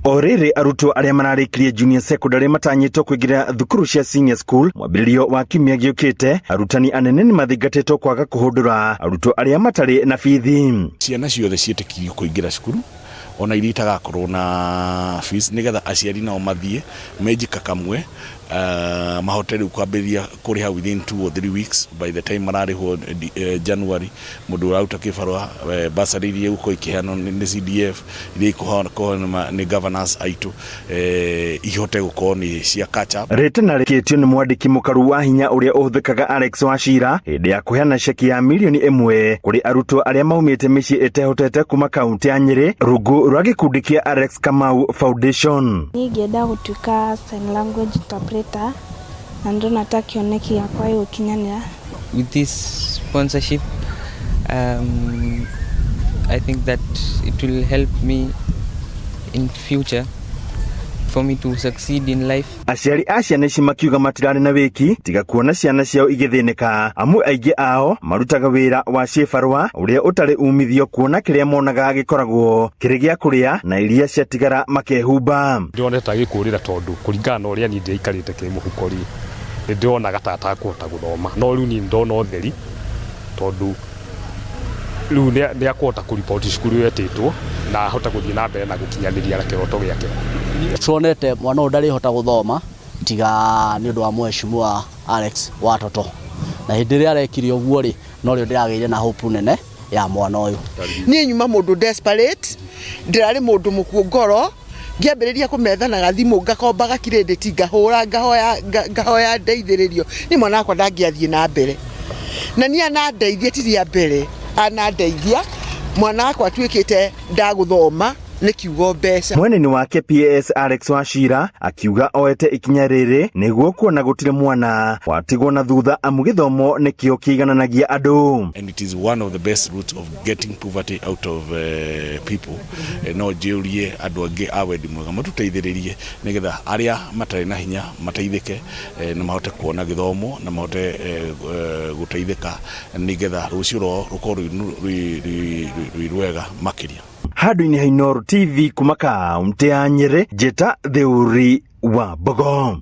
Orere arutwo aria mararikirie junior secondary matanyitwo kuingira thukuru cia senior school mwambĩrĩrio wa kiumia gĩũkĩte, arutani anene nĩ mathingatĩtwo kwaga kũhũndũra arutwo aria matarĩ na bithi. Ciana ciothe ciĩtĩkĩrio kũingĩra cukuru ona iria itagakorwo na fees nigetha aciari nao mathie mejika kamwe mahote rĩu kwambĩrĩria kũrĩha within 2 or 3 weeks by the time mararĩhwo January. Mũndũ ũraruta kĩbarũa basari iria gũkorwo ikĩheanwo nĩ CDF iria ikũheanwo nĩ governors aitũ ihote gũkorwo nĩ cia catch up. Rĩtana rĩkĩtio nĩ mwandĩki mũkaru wa hinya ũrĩa ũhũthĩkaga Alex Wachira hĩndĩ ya kũheana ceki ya mirioni 1 kũrĩ arutwo arĩa maumĩte mĩciĩ ĩtehotete kuma kaunti ya Nyĩrĩ rungu rwa gĩkundi kĩa Alex Kamau Foundation. Ningĩenda gũtuĩka sign language interpreter na ndo nataka kioneki yakwa yokinyanira. With this sponsorship, I think that it will help me in future for me to succeed in life. Aciari a ciana ici makiuga matirarĩ na wĩki tiga kuona ciana ciao igĩthĩnĩka, amu aingĩ ao marutaga wĩra wa ciĩbarũa ũrĩa ũtarĩ umithio, kuona kĩrĩa monaga gĩkoragwo kĩrĩ gĩa kũrĩa na iria ciatigara makehumba. Ndĩroneta gĩkũrĩra tondũ kũringana na ũrĩa niĩ ndĩikarĩte kĩmũhuko rĩ, nĩndĩrona gatata kũhota gũthoma, no rĩu niĩ ndona ũtheri tondũ rĩu nĩakũhota kũripoti cukuru yetĩtwo na ahota gũthiĩ na mbere na gũkinyanĩria kĩroto gĩake. Tuonete mwana ũyũ ndarĩhota gũthoma tiga nĩ ũndũ wa mheshimiwa Alex Watoto, na hĩndĩ ĩrĩa arekirie ũguo rĩ no rĩo ndĩragĩire na hope nene ya mwana ũyũ. Niĩ nyuma mũndũ desperate, ndĩrarĩ mũndũ mũkuũ ngoro, ngĩambĩrĩria kũmethana gathimũ ngakombaga credit ngahũra ngahoya ndeithĩrĩrio. Ni mwana wakwa ndangĩathiĩ na mbere, na niĩ anandeithia tiria mbere, anandeithia mwana wakwa atuĩkĩte ndagũthoma nĩ kiugo mbeca. Mweneni wake PAS Alex Wachira akiuga oete ikinya rĩrĩ nĩguo kuona gũtirĩ mwana watigwo na thutha, amu gĩthomo nĩkĩo kĩigananagia andũ. And it is one of the best routes of getting poverty out of people. No njĩũrie andũ angĩ a wendi mwega matũteithĩrĩrie nĩgetha arĩa matarĩ na hinya mateithĩke na mahote kuona gĩthomo na mahote gũteithĩka nĩgetha rũciũ rwao rũkorwo rwĩ rwega makĩria. Handũ-inĩ ha Inooro TV kuma kaunti ya Nyĩrĩ, njĩta Thĩũri wa Mbogo.